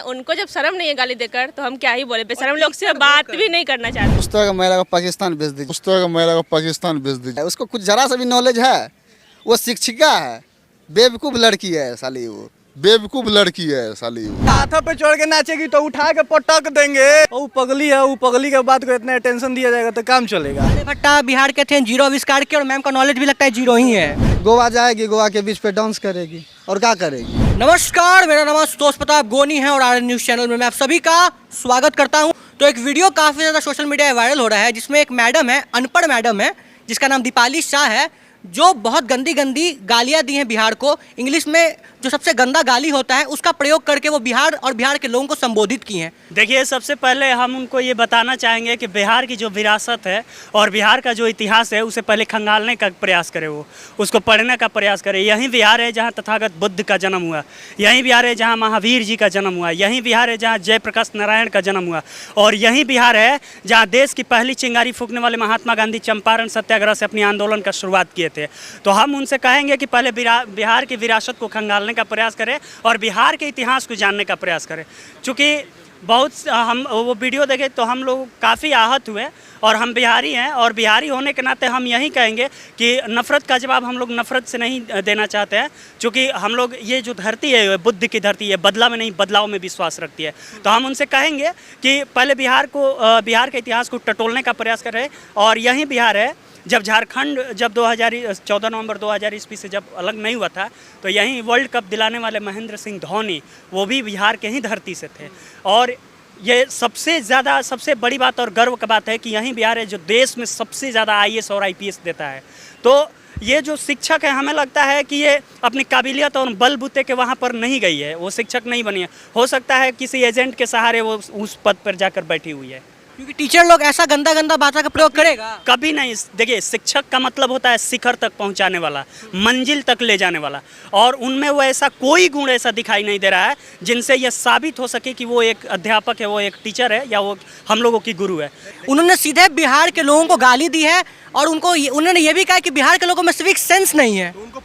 उनको जब शर्म नहीं है गाली देकर तो हम क्या ही बोले, बेशरम लोग से बात भी नहीं करना चाहते। उस तरह का महिला को पाकिस्तान भेज दीजिए, उस तरह का महिला को पाकिस्तान भेज दीजिए। उसको कुछ जरा सा भी नॉलेज है, वो शिक्षिका है, बेवकूफ़ लड़की है साली, वो बेवकूफ़ लड़की है साली। हाथों पे चढ़ के नाचेगी तो उठा के पटक देंगे। वो पगली है, वो पगली के बात को इतना अटेंशन दिया जाएगा तो काम चलेगा। भट्टा बिहार के थे, जीरो आविष्कार किया और मैम का नॉलेज भी लगता है जीरो ही है। गोवा जाएगी, गोवा के बीच पे डांस करेगी और क्या करेगी। नमस्कार, मेरा नाम आशुतोष प्रताप गोनी है और आरएन न्यूज़ चैनल में मैं आप सभी का स्वागत करता हूं। तो एक वीडियो काफ़ी ज़्यादा सोशल मीडिया में वायरल हो रहा है जिसमें एक मैडम है, अनपढ़ मैडम है जिसका नाम दीपाली शाह है, जो बहुत गंदी गंदी गालियाँ दी हैं बिहार को। इंग्लिश में जो सबसे गंदा गाली होता है उसका प्रयोग करके वो बिहार और बिहार के लोगों को संबोधित की हैं। देखिए, सबसे पहले हम उनको ये बताना चाहेंगे कि बिहार की जो विरासत है और बिहार का जो इतिहास है उसे पहले खंगालने का प्रयास करें, वो उसको पढ़ने का प्रयास करें। यही बिहार है जहाँ तथागत बुद्ध का जन्म हुआ, यही बिहार है जहाँ महावीर जी का जन्म हुआ, यही बिहार है जहाँ जयप्रकाश नारायण का जन्म हुआ, और यही बिहार है जहाँ देश की पहली चिंगारी फूंकने वाले महात्मा गांधी चंपारण सत्याग्रह से अपनी आंदोलन का शुरुआत किए थे। तो हम उनसे कहेंगे कि पहले बिहार की विरासत को खंगालने का प्रयास करें और बिहार के इतिहास को जानने का प्रयास करें। चूँकि बहुत हम वो वीडियो देखे तो हम लोग काफ़ी आहत हुए, और हम बिहारी हैं और बिहारी होने के नाते हम यही कहेंगे कि नफ़रत का जवाब हम लोग नफ़रत से नहीं देना चाहते हैं। चूँकि हम लोग ये जो धरती है बुद्ध की धरती है, बदला में नहीं बदलाव में विश्वास रखती है। तो हम उनसे कहेंगे कि पहले बिहार के इतिहास को टटोलने का प्रयास करें। और यही बिहार है जब झारखंड 14 नवंबर 2000 ईस्वी से जब अलग नहीं हुआ था तो यहीं वर्ल्ड कप दिलाने वाले महेंद्र सिंह धोनी वो भी बिहार के ही धरती से थे। और ये सबसे बड़ी बात और गर्व की बात है कि यही बिहार है जो देश में सबसे ज़्यादा IAS और IPS देता है। तो ये जो शिक्षक है, हमें लगता है कि ये अपनी काबिलियत और बलबूते के वहाँ पर नहीं गई है, वो शिक्षक नहीं बनी है। हो सकता है किसी एजेंट के सहारे वो उस पद पर जाकर बैठी हुई है, क्योंकि टीचर लोग ऐसा गंदा गंदा भाषा का प्रयोग करेगा कभी नहीं। देखिए, शिक्षक का मतलब होता है शिखर तक पहुंचाने वाला, मंजिल तक ले जाने वाला, और उनमें वो ऐसा कोई गुण ऐसा दिखाई नहीं दे रहा है जिनसे यह साबित हो सके कि वो एक अध्यापक है, वो एक टीचर है, या वो हम लोगों की गुरु है। उन्होंने सीधे बिहार के लोगों को गाली दी है और उन्होंने ये भी कहा कि बिहार के लोगों में सिविक सेंस नहीं है। उनको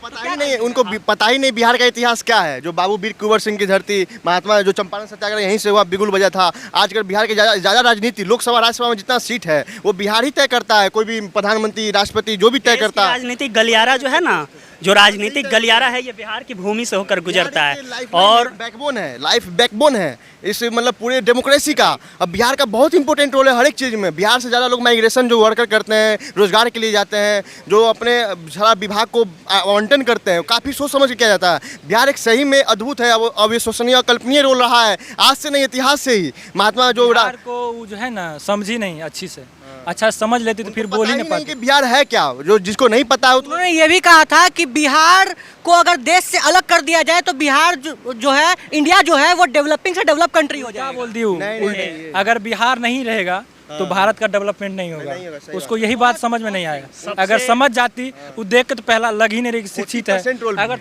पता ही नहीं बिहार का इतिहास क्या है। जो बाबू वीर कुंवर सिंह की धरती, महात्मा जो चंपारण सत्याग्रह यहीं से हुआ, बिगुल बजा था। आजकल बिहार की ज़्यादा राजनीति, लोकसभा राज्यसभा में जितना सीट है वो बिहार ही तय करता है। कोई भी प्रधानमंत्री, राष्ट्रपति जो भी तय करता है। राजनीतिक गलियारा जो है ना, जो राजनीतिक गलियारा है, ये बिहार की भूमि से होकर गुजरता है और बैकबोन है, लाइफ बैकबोन है इस मतलब पूरे डेमोक्रेसी का। अब बिहार का बहुत इंपॉर्टेंट रोल है हर एक चीज़ में। बिहार से ज़्यादा लोग माइग्रेशन जो वर्कर करते हैं, रोजगार के लिए जाते हैं, जो अपने सारा विभाग को आवंटन करते हैं, काफ़ी सोच समझ के किया जाता है। बिहार एक सही में अद्भुत है, अविश्वसनीय अकल्पनीय रोल रहा है, आज से नहीं इतिहास से ही। महात्मा जो बिहार को जो है ना समझी नहीं अच्छी से, अच्छा समझ लेती तो फिर बोल ही नहीं पाती कि बिहार है क्या, जो जिसको नहीं पता है। उन्होंने ये भी कहा था कि बिहार को अगर देश से अलग कर दिया जाए तो बिहार जो है, इंडिया जो है वो डेवलपिंग से डेवलप कंट्री हो जाएगा। बोल दी हूँ, अगर बिहार नहीं रहेगा तो भारत का डेवलपमेंट नहीं होगा। उसको यही बात समझ में नहीं आएगा। अगर समझ जाती, वो देख के तो पहला लग ही नहीं रही शिक्षित है। अगर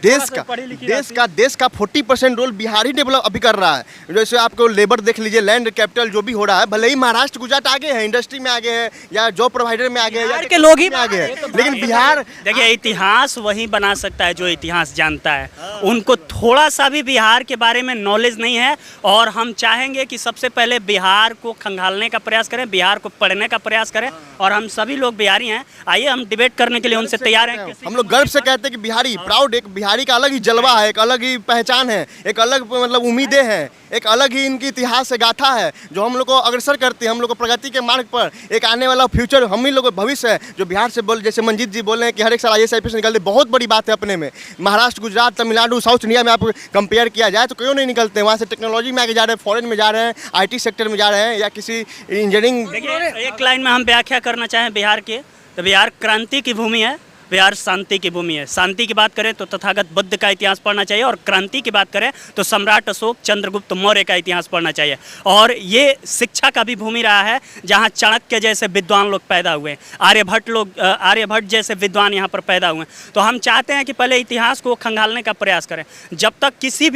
देश का 40% रोल बिहार ही डेवलप अभी कर रहा है। जैसे आपको लेबर देख लीजिए, लैंड कैपिटल जो भी हो रहा है, भले ही महाराष्ट्र गुजरात आगे है, इंडस्ट्री में आगे है, या जॉब प्रोवाइडर में आगे है, के लोग ही आगे है, लेकिन बिहार देखिए, इतिहास वही बना सकता है जो इतिहास जानता है। उनको थोड़ा सा भी बिहार के बारे में नॉलेज नहीं है, और हम चाहेंगे कि सबसे पहले बिहार को खंगालने का प्रयास करें, बिहार को पढ़ने का प्रयास करें। और हम सभी लोग बिहारी हैं, आइए हम डिबेट करने के लिए उनसे तैयार हैं। हम लोग गर्व से कहते हैं कि बिहारी प्राउड, एक बिहारी का अलग ही जलवा है, एक अलग ही पहचान है, एक अलग मतलब उम्मीदें हैं, एक अलग ही इनकी इतिहास से गाथा है जो हम लोग को अग्रसर करती है, हम लोग को प्रगति के मार्ग पर एक आने वाला फ्यूचर, हम ही लोग का भविष्य है। जो बिहार से जैसे मंजीत जी बोल रहे हैं कि हर एक साल IAS IPS निकलते, बहुत बड़ी बात है अपने में। महाराष्ट्र, गुजरात, तमिलनाडु, साउथ इंडिया में आप कंपेयर किया जाए तो क्यों नहीं निकलते। वहाँ से टेक्नोलॉजी में आगे जा रहे हैं, फॉरेन में जा रहे हैं, IT सेक्टर में जा रहे हैं, या किसी इंजीनियरिंग। एक लाइन में हम व्याख्या करना चाहें बिहार के, तो बिहार क्रांति की भूमि है, बिहार शांति की भूमि है। शांति की बात करें तो तथागत बुद्ध का इतिहास पढ़ना चाहिए, और क्रांति की बात करें तो सम्राट अशोक, चंद्रगुप्त मौर्य का इतिहास पढ़ना चाहिए। और ये शिक्षा का भी भूमि रहा है जहाँ चाणक्य जैसे विद्वान लोग पैदा हुए, आर्यभट्ट जैसे विद्वान यहाँ पर पैदा हुए। तो हम चाहते हैं कि पहले इतिहास को खंगालने का प्रयास करें। जब तक किसी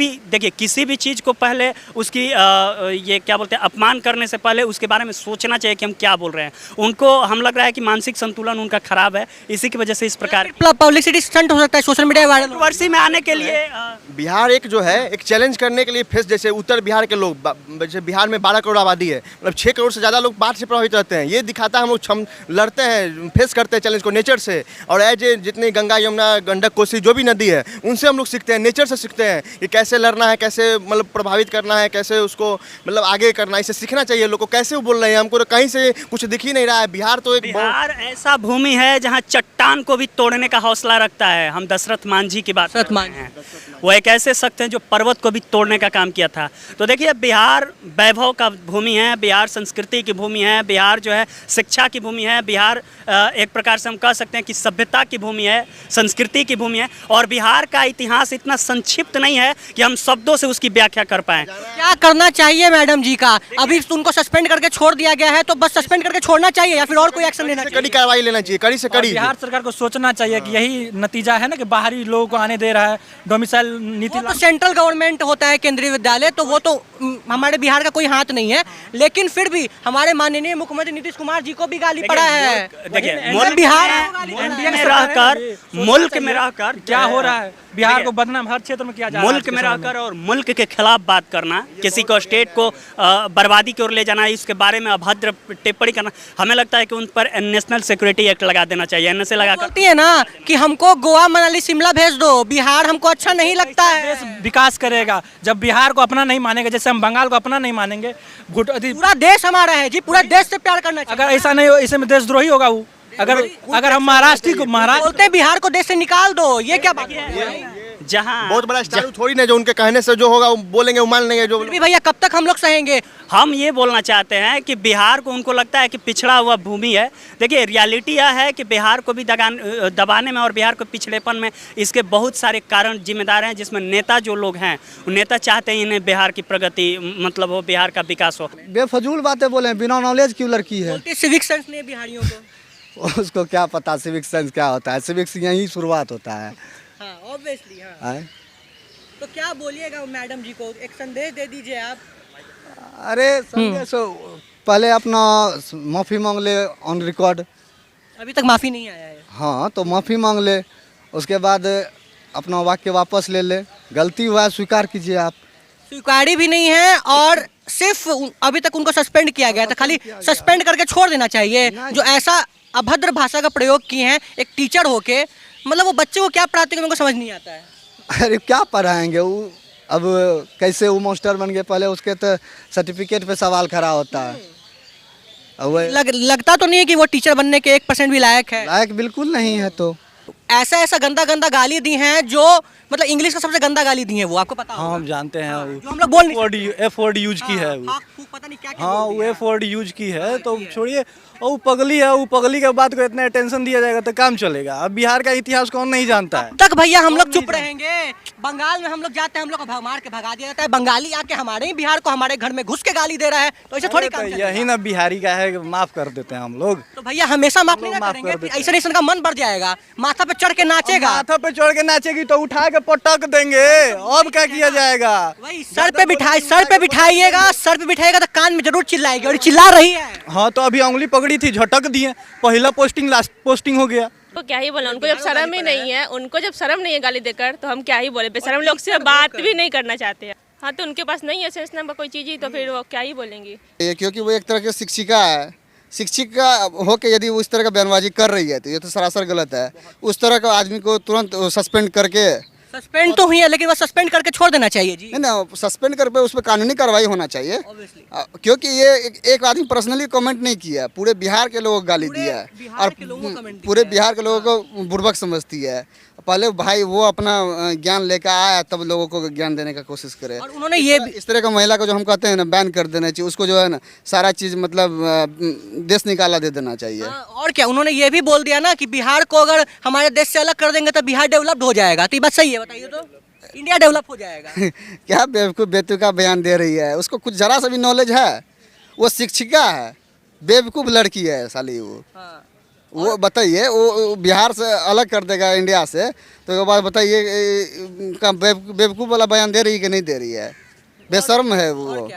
भी चीज़ को पहले उसकी ये क्या बोलते हैं, अपमान करने से पहले उसके बारे में सोचना चाहिए कि हम क्या बोल रहे हैं। उनको हम लग रहा है कि मानसिक संतुलन उनका खराब है, इसी की वजह से इस प्रकार पब्लिसिटी स्टंट हो सकता है, सोशल मीडिया वायरल कंट्रोवर्सी में आने के लिए बिहार एक जो है एक चैलेंज करने के लिए फेस, जैसे उत्तर बिहार के लोग, जैसे बिहार में 12 करोड़ आबादी है, मतलब 6 करोड़ से ज़्यादा लोग बाढ़ से प्रभावित रहते हैं। ये दिखाता है हम लोग क्षम लड़ते हैं, फेस करते हैं चैलेंज को नेचर से। और एज जितनी गंगा यमुना गंडक कोसी जो भी नदी है उनसे हम लोग सीखते हैं, नेचर से सीखते हैं कि कैसे लड़ना है, कैसे मतलब प्रभावित करना है, कैसे उसको मतलब आगे करना है। इसे सीखना चाहिए लोग को। कैसे वो बोल रहे हैं, हमको तो कहीं से कुछ दिख ही नहीं रहा है। बिहार तो एक बिहार ऐसा भूमि है जहाँ चट्टान को भी तोड़ने का हौसला रखता है। हम दशरथ मान जी की बात कर रहे हैं। वो एक ऐसे शख्स हैं जो पर्वत को भी तोड़ने का काम किया था। तो देखिए, बिहार वैभव का भूमि है, बिहार संस्कृति की भूमि है, बिहार जो है शिक्षा की भूमि है, बिहार एक प्रकार से हम कह सकते हैं कि सभ्यता की भूमि है, संस्कृति की भूमि है। और बिहार का इतिहास इतना संक्षिप्त नहीं है कि हम शब्दों से उसकी व्याख्या कर पाएं। क्या करना चाहिए मैडम जी का? अभी उनको सस्पेंड करके छोड़ दिया गया है, तो बस सस्पेंड करके छोड़ना चाहिए या फिर और कोई एक्शन लेना चाहिए? कड़ी कार्रवाई लेना चाहिए, कड़ी से कड़ी। बिहार सरकार को सोचना चाहिए कि यही नतीजा है ना कि बाहरी लोगों को आने दे रहा है, डोमिसाइल नीति। वो तो सेंट्रल गवर्नमेंट होता है, केंद्रीय विद्यालय, तो वो तो हमारे बिहार का कोई हाथ नहीं है। लेकिन फिर भी हमारे माननीय मुख्यमंत्री नीतीश कुमार जी को भी गाली पड़ा है। देखिए, मुल्क में रहकर क्या हो रहा है? बिहार को बदनाम हर क्षेत्र में किया जा रहा है। मुल्क में रहकर और मुल्क के खिलाफ बात करना, किसी को स्टेट को बर्बादी की ओर ले जाना, इसके बारे में अभद्र टिप्पणी करना, हमें लगता है कि उन पर नेशनल सिक्योरिटी एक्ट लगा देना चाहिए। एनएसए लगा कर बोलती है ना कि हमको गोवा मनाली शिमला भेज दो, बिहार हमको अच्छा नहीं लगता है। देश विकास करेगा जब बिहार को अपना नहीं मानेगा, जैसे हम बंगाल को अपना नहीं मानेंगे। पूरा देश हमारा है जी, पूरा देश से प्यार करना चाहिए। अगर ऐसा नहीं हो, ऐसे में देशद्रोही होगा वो। अगर हम महाराष्ट्र को बोलते हैं बिहार को देश से निकाल दो, ये क्या बात है? जहाँ बहुत बड़ा स्टार थोड़ी ना जो उनके कहने से जो होगा वो बोलेंगे, वो मान लेंगे। जो फिर भी भैया कब तक हम लोग सहेंगे? हम ये बोलना चाहते हैं कि बिहार को उनको लगता है कि पिछड़ा हुआ भूमि है। देखिए, रियलिटी यह है कि बिहार को भी दबाने में और बिहार को पिछड़ेपन में इसके बहुत सारे कारण जिम्मेदार हैं, जिसमें नेता जो लोग हैं, नेता चाहते हैं इन्हें बिहार की प्रगति मतलब हो, बिहार का विकास हो। बेफजूल बातें बोले, बिना नॉलेज की लड़की है। सिविक सेंस नहीं है बिहारियों को। उसको क्या पता सिविक सेंस क्या होता है? सिविक्स यहीं शुरुआत होता है। हाँ, ऑब्वियसली। हाँ। तो क्या बोलिएगा मैडम जी को? एक संदेश दे दीजिए आप। अरे संदेश पहले अपना माफ़ी मांग ले ऑन रिकॉर्ड। अभी तक माफ़ी नहीं आया है। हाँ, तो माफ़ी मांग ले, उसके बाद अपना वाक्य वापस ले ले। गलती हुआ है स्वीकार कीजिए आप। स्वीकारी भी नहीं है और सिर्फ अभी तक उनको सस्पेंड किया गया था। खाली सस्पेंड करके छोड़ देना चाहिए। जो ऐसा अभद्र भाषा का प्रयोग किए हैं एक टीचर होके, मतलब वो बच्चे को क्या पढ़ाते हैं मेरे को समझ नहीं आता है। अरे क्या पढ़ाएंगे वो? अब कैसे वो मास्टर बन गए? पहले उसके तो सर्टिफिकेट पे सवाल खड़ा होता है। अब लगता तो नहीं है कि वो टीचर बनने के 1% भी लायक है। लायक बिल्कुल नहीं है। तो ऐसा गंदा गंदा गाली दी हैं जो मतलब इंग्लिश का सबसे गंदा गाली दी है वो, आपको पता होगा। हम जानते हैं जो हम लोग बोल नहीं एफ वर्ड यूज की है वो। पता नहीं क्या हाँ, वो एफ वर्ड यूज की है। तो छोड़िए, वो पगली है, वो पगली के बात को इतना अटेंशन दिया जाएगा तो काम चलेगा। अब बिहार का इतिहास कौन नहीं जानता है? तक भैया हम लोग चुप रहेंगे। बंगाल में हम लोग जाते हैं, हम लोग को मार के भगा दिया जाता है। बंगाली आके हमारे ही बिहार को हमारे घर में घुस के गाली दे रहा है, तो ऐसे थोड़ी काम चलेगा। यही ना बिहारी का है, माफ कर देते हैं हम लोग। तो भैया हमेशा माफ नहीं करेंगे, ऐसा का मन बढ़ जाएगा, माथा पे चढ़ के नाचेगा। माथा पे चढ़ के नाचेगी तो उठा के पटक देंगे। अब क्या किया जाएगा? वही सर पे बिठाइएगा, सर पे बिठाएगा तो कान में जरूर चिल्लाएगी, और चिल्ला रही है। हाँ, तो अभी उंगली पकड़ी थी, झटक दिए। पहला पोस्टिंग लास्ट पोस्टिंग हो गया। तो क्या ही बोला, उनको जब शर्म ही नहीं है, उनको जब शर्म नहीं है गाली देकर, तो हम क्या ही बोले। बेशरम लोग से बात भी नहीं करना चाहते हैं। हाँ, तो उनके पास नहीं है सेंस नाम का कोई चीज़ ही, तो फिर वो क्या ही बोलेंगी। क्योंकि वो एक तरह की शिक्षिका है। शिक्षिका होके यदि वो इस तरह का बयानबाजी कर रही है तो ये तो सरासर गलत है। उस तरह का आदमी को तुरंत सस्पेंड करके, सस्पेंड तो हुई है लेकिन बस सस्पेंड करके छोड़ देना चाहिए जी। नहीं ना, सस्पेंड कर पे उस पर कानूनी कार्रवाई होना चाहिए। क्योंकि ये एक आदमी पर्सनली कमेंट नहीं किया, पूरे बिहार के लोगों को गाली दिया है और पूरे बिहार के लोगों को बुर्बक समझती है। पहले भाई वो अपना ज्ञान लेकर आया, तब लोगों को ज्ञान देने का कोशिश करे। और उन्होंने ये इस तरह का महिला को जो हम कहते हैं ना बैन कर देना चाहिए, उसको जो है ना सारा चीज़ मतलब देश निकाला दे देना चाहिए। और क्या, उन्होंने ये भी बोल दिया ना कि बिहार को अगर हमारे देश से अलग कर देंगे तो बिहार डेवलप्ड हो जाएगा। तो ये बात सही है? बताइए तो, इंडिया डेवलप हो जाएगा। क्या बेवकूफ़ बेतु का बयान दे रही है? उसको कुछ जरा सा भी नॉलेज है? वो शिक्षिका है, बेवकूफ़ लड़की है साली वो। वो बताइए, वो बिहार से अलग कर देगा इंडिया से, तो एक बात बताइए, बेवकूफ़ वाला बयान दे रही है कि नहीं दे रही है? बेशर्म है वो।